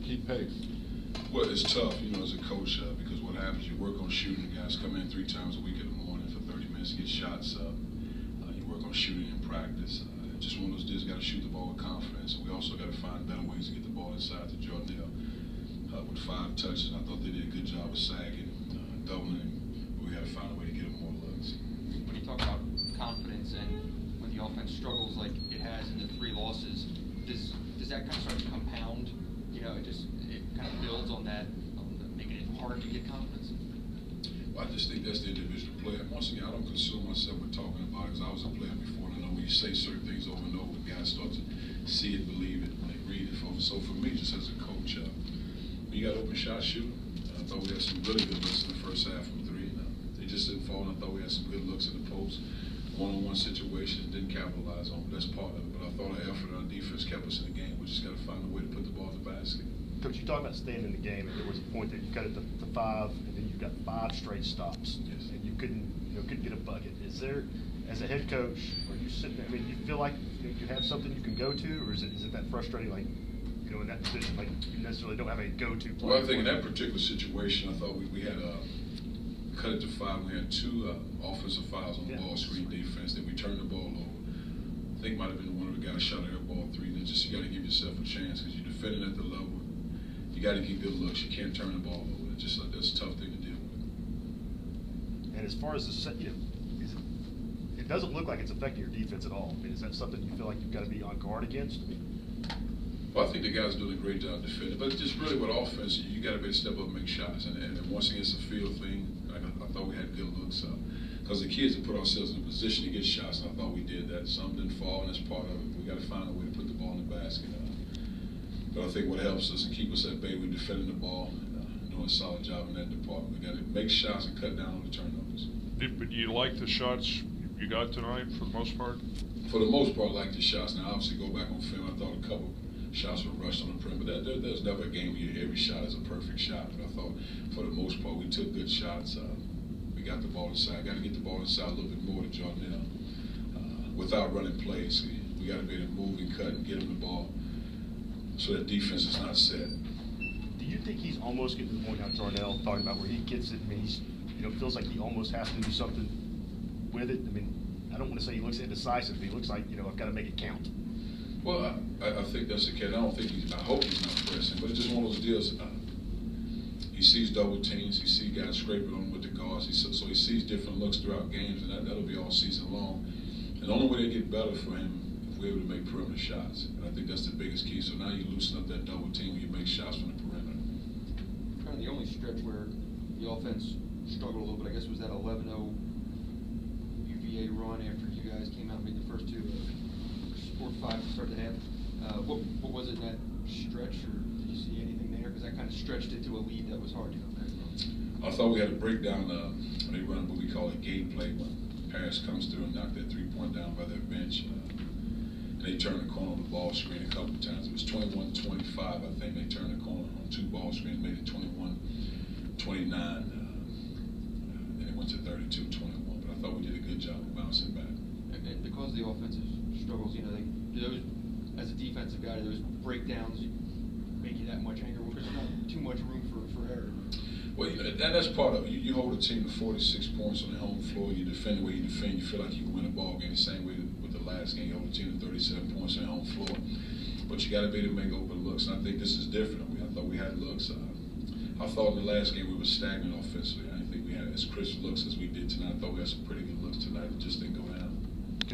keep pace? Well, it's tough, you know, as a coach, because what happens, you work on shooting. Guys come in 3 times a week in the morning for 30 minutes to get shots up. You work on shooting in practice. Just one of those days, got to shoot the ball with confidence. And we also got to find better ways to get the ball inside to Jordan with 5 touches. I thought they did a good job of sagging, doubling, but we got to find a way to get them more looks. When you talk about confidence and when the offense struggles like it has in the 3 losses, does that kind of start to compound? You know, it kind of builds on that, making it hard to get confidence? Well, I just think that's the individual player. Once again, I don't consume myself with talking about it because I was a player before, and I know when you say certain things over and over, guys start to see it, believe it, and they read it. So for me, just as a coach, you got open shot shooting. I thought we had some really good looks in the first half from 3. They just didn't fall, and I thought we had some good looks in the post. One-on-one situations, didn't capitalize on, but that's part of it. But I thought our effort on defense kept us in the game. We just got to find a way to put the ball in the basket. Coach, you talked about staying in the game, and there was a point that you cut it to 5, and then you got 5 straight stops, yes. and you couldn't get a bucket. Is there, as a head coach, are you sitting there? I mean, do you feel like you have something you can go to, or is it that frustrating? Like, you know, in that position, like you necessarily don't have a go-to player. Well, I think in that particular situation, I thought we had cut it to 5. We had 2 offensive fouls on the ball screen defense. Then we turned the ball over. I think might have been one of the guys shot air ball 3. Then just you got to give yourself a chance because you're defending at the level. You got to get good looks. You can't turn the ball over. It's just like that's a tough thing to deal with. And as far as the set, it doesn't look like it's affecting your defense at all. I mean, is that something you feel like you've got to be on guard against? Well, I think the guys doing a great job defending, but just really with offense, you got to be able to step up and make shots. And once again, it's a field thing. I thought we had good looks because the kids have put ourselves in a position to get shots, and I thought we did that. Some didn't fall, and that's part of it. We got to find a way to put the ball in the basket. But I think what helps us and keep us at bay, we're defending the ball, doing a solid job in that department. We got to make shots and cut down on the turnovers. But you like the shots you got tonight for the most part? For the most part, I like the shots. Now, obviously, go back on film. I thought a couple shots were rushed on the perimeter. There's never a game where every shot is a perfect shot. But I thought, for the most part, we took good shots. We got the ball inside. Got to get the ball inside a little bit more to Jordan without running plays. We got to be able to move and cut and get him the ball so that defense is not set. Do you think he's almost getting to the point now, Jordan, talking about where he gets it? I mean, he's, feels like he almost has to do something with it. I mean, I don't want to say he looks indecisive, but he looks like, I've got to make it count. Well, I think that's the kid. I hope he's not pressing, but it's just one of those deals. He sees double teams. He sees guys scraping on him with the guards. So he sees different looks throughout games, and that'll be all season long. And the only way they get better for him if we're able to make perimeter shots. And I think that's the biggest key. So now you loosen up that double team when you make shots from the perimeter. Kind of the only stretch where the offense struggled a little bit, I guess, was that 11-0 UVA run after you guys came out and made the first 2 or 5 to start the half. What was it in that stretch, or did you see anything there? Because that kind of stretched it to a lead that was hard to come back from. I thought we had a breakdown when they run what we call a game play, when Paris comes through and knock that 3-point down by their bench. And they turned the corner on the ball screen a couple of times. It was 21-25, I think. They turned the corner on 2 ball screens, made it 21-29. And it went to 32-21. But I thought we did a good job of bouncing back. And because the offensive struggles, those, as a defensive guy, those breakdowns make you that much angry because there's not too much room for error. Well, and that's part of it. You hold a team to 46 points on the home floor. You defend the way you defend. You feel like you can win a ball game the same way with the last game. You hold a team to 37 points on the home floor. But you got to be able to make open looks. And I think this is different. I thought we had looks. I thought in the last game we were stagnant offensively. I didn't think we had as crisp looks as we did tonight. I thought we had some pretty good looks tonight. It just didn't go down.